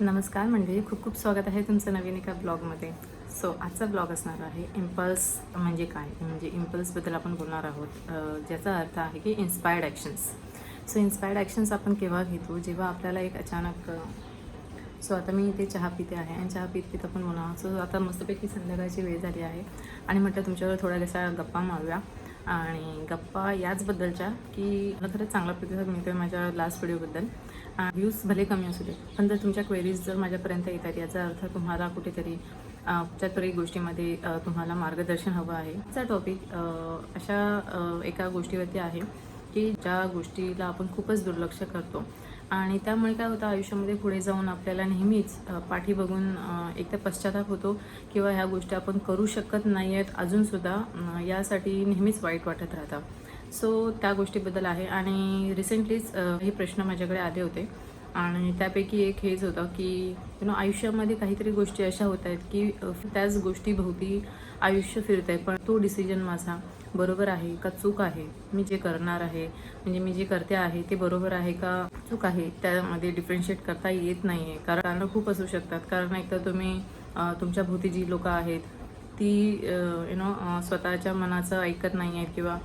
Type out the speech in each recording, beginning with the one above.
नमस्कार मंडळी, खूप खूप स्वागत आहे तुमचं नवीन एका ब्लॉगमध्ये. सो आजचा ब्लॉग असणार आहे इम्पल्स म्हणजे काय, म्हणजे इम्पल्सबद्दल आपण बोलणार आहोत, ज्याचा अर्थ आहे की inspired actions. So inspired actions आपण केव्हा घेतो, जेव्हा आपल्याला एक अचानक सो आता मी इथे चहा पिते आहे आणि चहा पित आपण बोला. सो आता मस्तपैकी संध्याकाळची वेळ झाली आहे आणि म्हटलं तुमच्यावर थोड्याशा गप्पा मारूया. आणि गप्पा याचबद्दलच्या की मला खरंच चांगला प्रतिसाद मिळतो आहे माझ्या लास्ट व्हिडिओबद्दल. व्ह्यूज भले कमी असू दे, पण जर तुमच्या क्वेरीज जर माझ्यापर्यंत येतात याचा अर्थ तुम्हाला कुठेतरी कुठच्यातरी गोष्टीमध्ये तुम्हाला मार्गदर्शन हवं आहे. आजचा टॉपिक अशा एका गोष्टीवरती आहे की ज्या गोष्टीला आपण खूपच दुर्लक्ष करतो आणि त्यामुळे काय होतं, आयुष्यामध्ये पुढे जाऊन आपल्याला नेहमीच पाठी बघून एक तर पश्चाताप होतो किंवा ह्या गोष्टी आपण करू शकत नाही आहेत अजूनसुद्धा, यासाठी नेहमीच वाईट वाटत राहतं. सो त्या गोष्टीबद्दल आहे. आणि रिसेंटलीच हे प्रश्न माझ्याकडे आले होते आणि त्यापैकी एक हेच होतं की आयुष्यामध्ये काहीतरी गोष्टी अशा होत आहेत की त्याच गोष्टीभोवती आयुष्य फिरत आहे, पण तो डिसिजन माझा बरोबर आहे का चूक आहे, मी जे करणार आहे म्हणजे मी जे करते आहे ते बरोबर आहे का चूक आहे, त्यामध्ये डिफरन्शिएट करता येत नाही आहे. कारण खूप असू शकतात. कारण एकतर तुम्ही तुमच्या भोवती जी लोकं आहेत ती स्वतःच्या मनाचं ऐकत नाही आहेत किंवा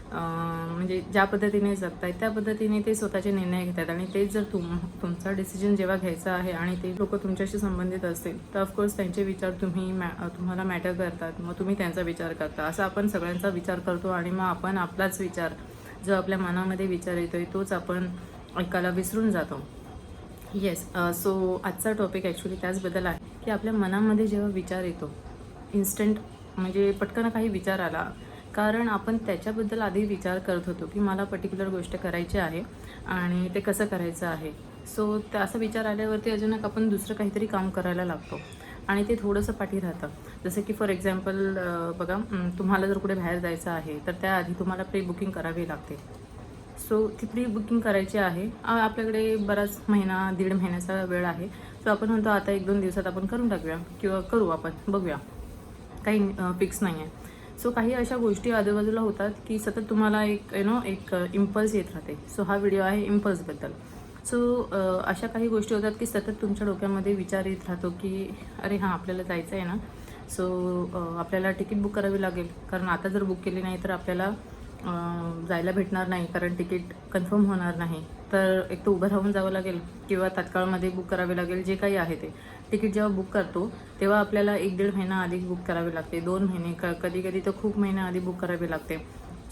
म्हणजे ज्या पद्धतीने जगतायत त्या पद्धतीने ते स्वतःचे निर्णय घेतात. आणि तेच जर तुमचा डिसिजन जेव्हा घ्यायचा आहे आणि ते लोक तुमच्याशी संबंधित असतील तर ऑफकोर्स त्यांचे विचार तुम्हाला मॅटर करतात, मग तुम्ही त्यांचा विचार करता. असं आपण सगळ्यांचा विचार करतो आणि मग आपण आपलाच विचार, जो आपल्या मनामध्ये विचार येतोय तोच आपण ऐकायला विसरून जातो. येस. सो आजचा टॉपिक ॲक्च्युली त्याचबद्दल आहे की आपल्या मनामध्ये जेव्हा विचार येतो, इन्स्टंट म्हणजे पटकन काही विचार आला, कारण आपण त्याच्याबद्दल आधी विचार करत होतो की मला पर्टिक्युलर गोष्ट करायची आहे आणि ते कसं करायचं आहे. सो त्या असा विचार आल्यावरती अचानक आपण दुसरं काहीतरी काम करायला लागतो आणि ते थोडंसं पाठी राहतं. जसं की फॉर एक्झाम्पल बघा, तुम्हाला जर कुठे बाहेर जायचं आहे तर त्याआधी तुम्हाला प्री बुकिंग करावी लागते. सो ती प्री बुकिंग करायची आहे. आपल्याकडे बराच महिना दीड महिन्याचा वेळ आहे. सो आपण म्हणतो आता 1-2 दिवसात आपण करून टाकूया किंवा करू, आपण बघूया, काही फिक्स नाही आहे. सो काही अशा गोष्टी आजूबाजूला होतात की सतत तुम्हाला एक एक इम्पल्स येत राहते. सो हा व्हिडिओ आहे इम्पल्सबद्दल. सो अशा काही गोष्टी होतात की सतत तुमच्या डोक्यामध्ये विचार येत राहतो की अरे हां, आपल्याला जायचं आहे ना. सो आपल्याला तिकीट बुक करावी लागेल, कारण आता जर बुक केली नाही तर आपल्याला जायला भेटणार नाही, कारण तिकीट कन्फर्म होणार नाही. तर एक तर उभं राहून जावं लागेल किंवा तात्काळमध्ये बुक करावे लागेल, जे काही आहे ते. तिकीट जेव्हा बुक करतो तेव्हा आपल्याला 1-1.5 महिना आधी बुक करावे लागते, 2 महिने, कधी कधी तर खूप महिना आधी बुक करावे लागते.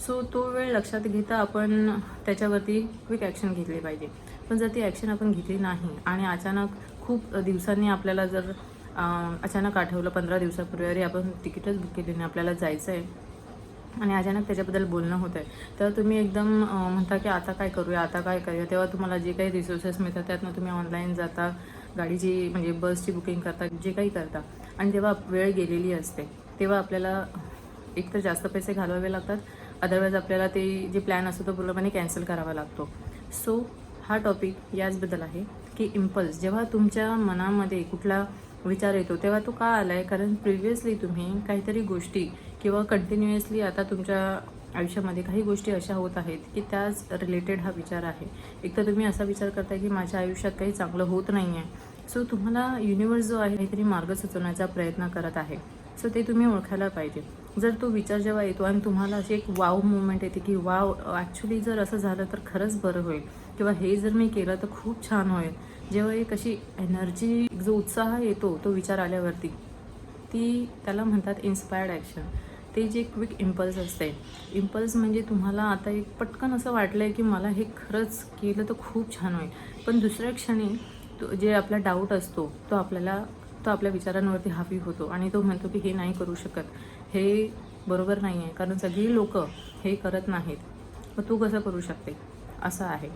सो तो वेळ लक्षात घेता आपण त्याच्यावरती क्विक ॲक्शन घेतली पाहिजे. पण जर ती ॲक्शन आपण घेतली नाही आणि अचानक खूप दिवसांनी आपल्याला जर अचानक आठवलं 15 दिवसापूर्वी, अरे आपण तिकीटच बुक केली नाही, आपल्याला जायचं आहे, आणि अचानक त्याच्याबद्दल बोलणं होतं आहे, तर तुम्ही एकदम म्हणता की आता काय करूया, आता काय करूया. तेव्हा तुम्हाला जे काही रिसोर्सेस मिळतात त्यातनं तुम्ही ऑनलाईन जाता, गाडीची म्हणजे बसची बुकिंग करता, जे काही करता, आणि तेव्हा वेळ गेलेली असते. तेव्हा आपल्याला एकतर जास्त पैसे घालवावे लागतात, अदरवाईज आपल्याला ते जे प्लॅन असतो तो पूर्णपणे कॅन्सल करावा लागतो. सो हा टॉपिक याचबद्दल आहे की इम्पल्स जेव्हा तुमच्या मनामध्ये कुठला विचार येतो तेव्हा तो का आला आहे, कारण प्रिव्हियसली तुम्ही काहीतरी गोष्टी किंवा कंटिन्युअसली आता तुमच्या आयुष्यामध्ये काही गोष्टी अशा होत आहेत की त्याच रिलेटेड हा विचार आहे. एक तर तुम्ही असा विचार करताय की माझ्या आयुष्यात काही चांगलं होत नाही आहे. सो तुम्हाला युनिवर्स जो आहे काहीतरी मार्ग सुचवण्याचा प्रयत्न करत आहे. सो ते तुम्ही ओळखायला पाहिजे. जर तो विचार जेव्हा येतो आणि तुम्हाला अशी एक वाव मुवमेंट येते की वाव, ॲक्च्युली जर असं झालं तर खरंच बरं होईल, किंवा हे जर मी केलं तर खूप छान होईल, जेव्हा एक अशी एनर्जी, जो उत्साह येतो तो विचार आल्यावरती, त्याला म्हणतात इन्स्पायर्ड ॲक्शन. ते जे क्विक इम्पल्स असते, इम्पल्स म्हणजे तुम्हाला आता एक पटकन असं वाटलं आहे की मला हे खरंच केलं तर खूप छान होईल, पण दुसऱ्या क्षणी जे आपला डाऊट असतो तो आपल्या विचारांवरती हावी होतो आणि तो म्हणतो की हे नाही करू शकत, हे बरोबर नाही आहे, कारण सगळी लोकं हे करत नाहीत, मग तू कसं करू शकते, असं आहे.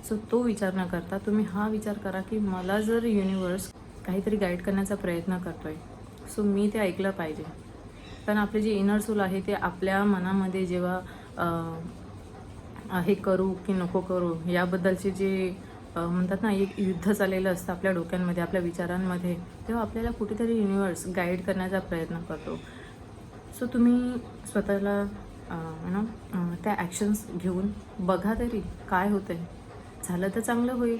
सो तो विचार न करता तुम्ही हा विचार करा की मला जर युनिवर्स काहीतरी गाईड करण्याचा प्रयत्न करतो आहे, सो मी ते ऐकलं पाहिजे. कारण आपले जे इनर सोल आहे ते आपल्या मनामध्ये जेव्हा हे करू की नको करू याबद्दलचे जे म्हणतात ना, एक युद्ध चाललेलं असतं आपल्या डोक्यांमध्ये, आपल्या विचारांमध्ये, तेव्हा आपल्याला कुठेतरी युनिवर्स गाईड करण्याचा प्रयत्न करतो. सो तुम्ही स्वतःला त्या ॲक्शन्स घेऊन बघा तरी काय होतं आहे. झालं तर चांगलं होईल,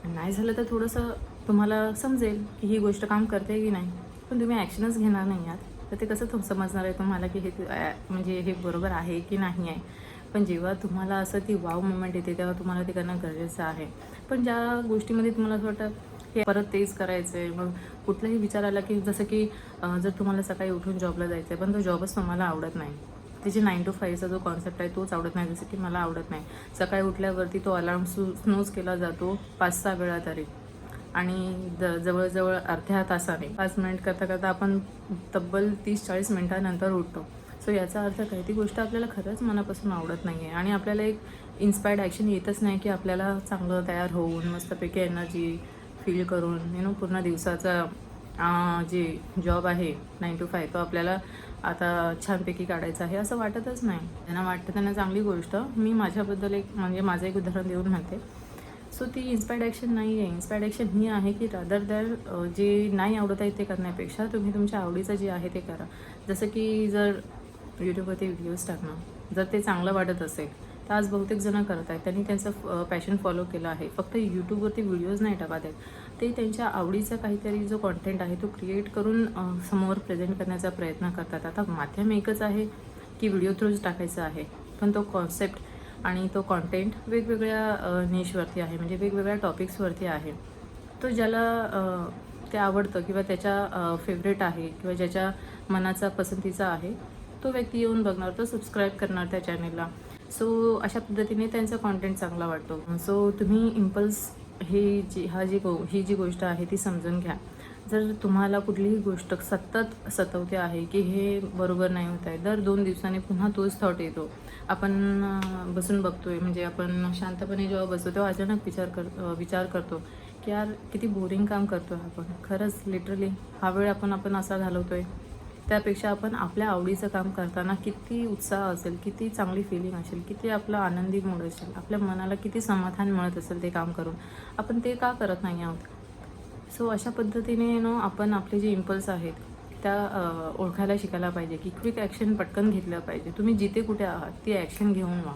नाही झालं तर थोडंसं तुम्हाला समजेल की ही गोष्ट काम करते की नाही. पण तुम्ही ॲक्शनच घेणार नाही आहात तर ते कसं समजणार आहे तुम्हाला की हे म्हणजे हे बरोबर आहे की नाही आहे. पण जेव्हा तुम्हाला असं ती वाव मोमेंट येते तेव्हा तुम्हाला ते करणं गरजेचं आहे. पण ज्या गोष्टीमध्ये तुम्हाला असं वाटतं की परत तेच करायचं आहे, मग कुठलाही विचार आला की जसं की जर तुम्हाला सकाळी उठून जॉबला जायचं आहे पण तो जॉबच तुम्हाला आवडत नाही, त्याची 9 to 5चा जो कॉन्सेप्ट आहे तोच आवडत नाही, जसं की मला आवडत नाही. सकाळी उठल्यावरती तो अलार्म स्नूज केला जातो 5-6 वेळा तरी, आणि जवळजवळ अर्ध्या तासाने 5 मिनिट करता करता आपण तब्बल 30-40 मिनिटानंतर उठतो. सो याचा अर्थ काय, ती गोष्ट आपल्याला खरंच मनापासून आवडत नाही आहे आणि आपल्याला एक इन्स्पायर्ड ॲक्शन येतच नाही की आपल्याला चांगलं तयार होऊन मस्तपैकी एनर्जी फील करून पूर्ण दिवसाचा जे जॉब आहे 9 to 5 तो आपल्याला आता छानपैकी काढायचं आहे असं वाटतच नाही. त्यांना वाटतं त्यांना चांगली गोष्ट. मी माझ्याबद्दल एक म्हणजे माझं एक उदाहरण देऊन म्हणते. सो ती इन्स्पायर्ड ॲक्शन नाही आहे. इन्स्पायर्ड ॲक्शन ही आहे की रादर दॅन जे नाही आवडत आहे ते करण्यापेक्षा तुम्ही तुमच्या आवडीचं जे आहे ते करा. जसं की जर यूट्यूबवरती व्हिडिओज टाकणं जर ते चांगलं वाटत असेल तर आज बहुतेक जण करत आहेत. त्यांनी त्यांचं पॅशन फॉलो केलं आहे. फक्त यूट्यूबवरती व्हिडिओज नाही टाकत आहेत, ते त्यांच्या आवडीचा काहीतरी जो कॉन्टेंट आहे तो क्रिएट करून समोर प्रेझेंट करण्याचा प्रयत्न करतात. आता माध्यम एकच आहे की व्हिडिओ थ्रूच टाकायचं आहे, पण तो कॉन्सेप्ट आणि तो कॉन्टेंट वेगवेगळ्या निशवरती आहे, म्हणजे वेगवेगळ्या टॉपिक्सवरती आहे. तो ज्याला ते आवडतं किंवा त्याच्या फेवरेट आहे किंवा ज्याच्या मनाचा पसंतीचा आहे तो व्यक्ती येऊन बघणार, तो सबस्क्राईब करणार त्या चॅनेलला. सो अशा पद्धतीने त्यांचा कॉन्टेंट चांगला वाटतो. सो तुम्ही इम्पल्स ही जी गोष्ट आहे ती समजून घ्या. जर तुम्हाला कुठलीही गोष्ट सतत सतवते आहे की हे बरोबर नाही होत आहे, दर 2 दिवसांनी पुन्हा तोच थॉट येतो. आपण बसून बघतोय, म्हणजे आपण शांतपणे जेव्हा बसतो तेव्हा अचानक विचार करतो की यार किती बोरिंग काम करतो आहे आपण. खरंच लिटरली हा वेळ आपण असा घालवतोय, त्यापेक्षा आपण आपल्या आवडीचं काम करताना किती उत्साह असेल, किती चांगली फिलिंग असेल, किती आपला आनंदी मूड असेल, आपल्या मनाला किती समाधान मिळत असेल ते काम करून, आपण ते का करत नाही आहोत. सो अशा पद्धतीने आपण आपले जे इम्पल्स आहेत त्या ओळखायला शिकायला पाहिजे की क्विक ॲक्शन पटकन घेतलं पाहिजे. तुम्ही जिथे कुठे आहात ती ॲक्शन घेऊन व्हा,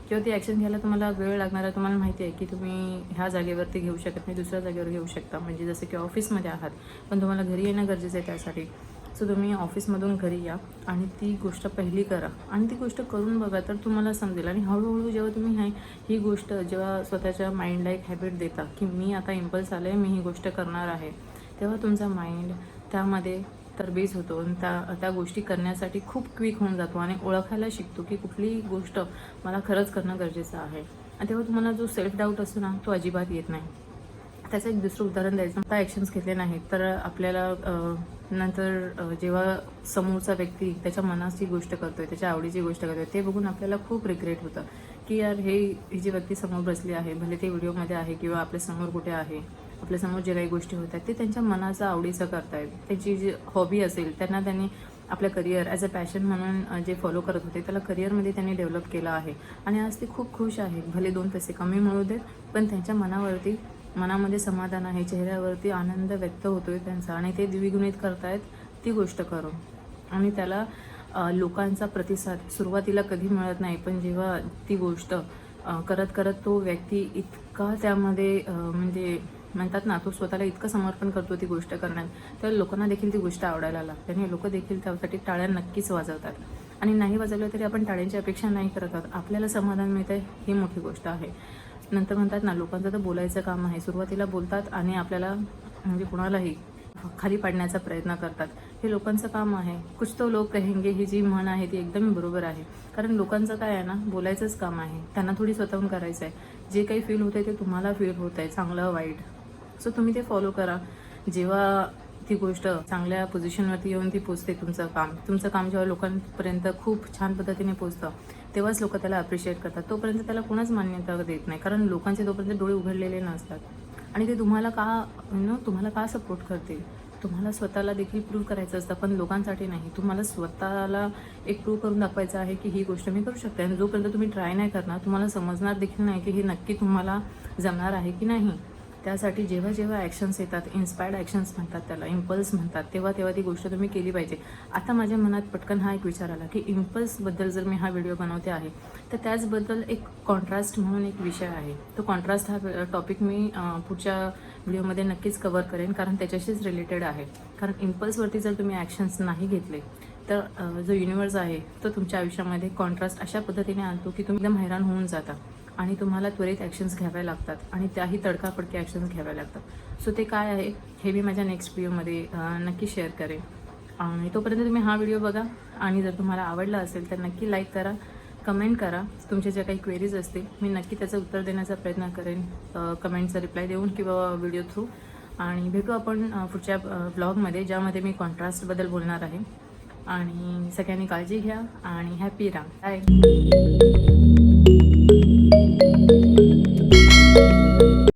किंवा ती ॲक्शन घ्यायला तुम्हाला वेळ लागणार आहे. तुम्हाला माहिती आहे की तुम्ही ह्या जागेवरती घेऊ शकत नाही, दुसऱ्या जागेवर घेऊ शकता, म्हणजे जसं की ऑफिसमध्ये आहात पण तुम्हाला घरी येणं गरजेचं आहे त्यासाठी. सो तुम्ही ऑफिसमधून घरी या आणि ती गोष्ट पहिली करा आणि ती गोष्ट करून बघा, तर तुम्हाला समजेल. आणि हळूहळू जेव्हा तुम्ही ही गोष्ट जेव्हा स्वतःच्या माइंडला एक हॅबिट देता की मी आता इम्पल्स आलं आहे, मी ही गोष्ट करणार आहे, तेव्हा तुमचा माइंड त्यामध्ये तरबेज होतो आणि त्या गोष्टी करण्यासाठी खूप क्विक होऊन जातो आणि ओळखायला शिकतो की कुठलीही गोष्ट मला खरंच करणं गरजेचं आहे. आणि तेव्हा तुम्हाला जो सेल्फ डाऊट असतो ना तो अजिबात येत नाही. त्याचं एक दुसरं उदाहरण द्यायचं, आता ॲक्शन्स घेतले नाहीत तर आपल्याला नंतर जेव्हा समोरचा व्यक्ती त्याच्या मनाची गोष्ट करतोय, त्याच्या आवडीची गोष्ट करतोय, ते बघून आपल्याला खूप रिग्रेट होतं की यार ही जी व्यक्ती समोर बसली आहे, भले ते व्हिडिओमध्ये आहे किंवा आपल्यासमोर कुठे आहे, आपल्यासमोर जे काही गोष्टी होत आहेत ते त्यांच्या मनाचं आवडीचं करतायत. त्यांची जी हॉबी असेल त्यांनी आपलं करिअर ॲज अ पॅशन म्हणून जे फॉलो करत होते त्याला करिअरमध्ये त्यांनी डेव्हलप केलं आहे आणि आज ते खूप खुश आहेत. भले 2 पैसे कमी मिळू देत पण त्यांच्या मनामध्ये समाधान आहे, चेहऱ्यावरती आनंद व्यक्त होतोय त्यांचा आणि ते द्विगुणित करतायत ती गोष्ट करून. आणि त्याला लोकांचा प्रतिसाद सुरुवातीला कधी मिळत नाही, पण जेव्हा ती गोष्ट करत करत तो व्यक्ती इतका त्यामध्ये म्हणजे म्हणतात ना, तो स्वतःला इतकं समर्पण करतो ती गोष्ट करण्यात, तर लोकांना देखील ती गोष्ट आवडायला लागते आणि लोक देखील त्यासाठी टाळ्या नक्कीच वाजवतात. आणि नाही वाजवलं तरी आपण टाळ्यांची अपेक्षा नाही करत आहोत, आपल्याला समाधान मिळतं आहे ही मोठी गोष्ट आहे. नंतर म्हणतात ना, लोकांचं तर बोलायचं काम आहे, सुरुवातीला बोलतात आणि आपल्याला म्हणजे कुणालाही खाली पाडण्याचा प्रयत्न करतात, हे लोकांचं काम आहे. कुछ तो लोक कहेंगे ही जी म्हण आहे ती एकदम बरोबर आहे. कारण लोकांचं काय आहे ना, बोलायचंच काम आहे, त्यांना थोडी स्वतःहून करायचं आहे. जे काही फील होतं आहे ते तुम्हाला फील होत आहे, चांगलं वाईट. सो तुम्ही ते फॉलो करा. जेव्हा ती गोष्ट चांगल्या पोझिशनवरती येऊन ती पोचते, तुमचं काम जेव्हा लोकांपर्यंत खूप छान पद्धतीने पोचतं तेव्हाच लोक त्याला अप्रिशिएट करतात. तोपर्यंत त्याला कोणच मान्यता देत नाही, कारण लोकांचे तोपर्यंत डोळे उघडलेले नसतात. आणि ते तुम्हाला का सपोर्ट करतील. तुम्हाला स्वतःला देखील प्रूव्ह करायचं असतं, पण लोकांसाठी नाही. तुम्हाला स्वतःला एक प्रूव्ह करून दाखवायचं आहे की ही गोष्ट मी करू शकते. आणि जोपर्यंत तुम्ही ट्राय नाही करणार तुम्हाला समजणार देखील नाही की हे नक्की तुम्हाला जमणार आहे की नाही. त्यासाठी जेव्हा जेव्हा ॲक्शन्स येतात, इन्स्पायर्ड ॲक्शन्स म्हणतात त्याला, इम्पल्स म्हणतात, तेव्हा तेव्हा ती गोष्ट तुम्ही केली पाहिजे. आता माझ्या मनात पटकन हा एक विचार आला की इम्पल्सबद्दल जर मी हा व्हिडिओ बनवते आहे तर त्याचबद्दल एक कॉन्ट्रास्ट म्हणून एक विषय आहे. तो कॉन्ट्रास्ट हा टॉपिक मी पुढच्या व्हिडिओमध्ये नक्कीच कवर करेन, कारण त्याच्याशीच रिलेटेड आहे. कारण इम्पल्सवरती जर तुम्ही ॲक्शन्स नाही घेतले तर जो युनिवर्स आहे तो तुमच्या आयुष्यामध्ये कॉन्ट्रास्ट अशा पद्धतीने आणतो की तुम्ही एकदम हैराण होऊन जाता आणि तुम्हाला त्वरित ॲक्शन्स घ्याव्या लागतात आणि त्याही तडकाफडकी ॲक्शन्स घ्याव्या लागतात. सो ते काय आहे हे मी माझ्या नेक्स्ट व्हिडिओमध्ये नक्की शेअर करेन. आणि तोपर्यंत तुम्ही हा व्हिडिओ बघा आणि जर तुम्हाला आवडला असेल तर नक्की लाईक करा, कमेंट करा. तुमच्या ज्या काही क्वेरीज असतील मी नक्की त्याचं उत्तर देण्याचा प्रयत्न करेन, कमेंटचा रिप्लाय देऊन किंवा व्हिडिओ थ्रू. आणि भेटू आपण पुढच्या ब्लॉगमध्ये, ज्यामध्ये मी कॉन्ट्रास्टबद्दल बोलणार आहे. आणि सगळ्यांनी काळजी घ्या आणि हॅपी राहा. बाय.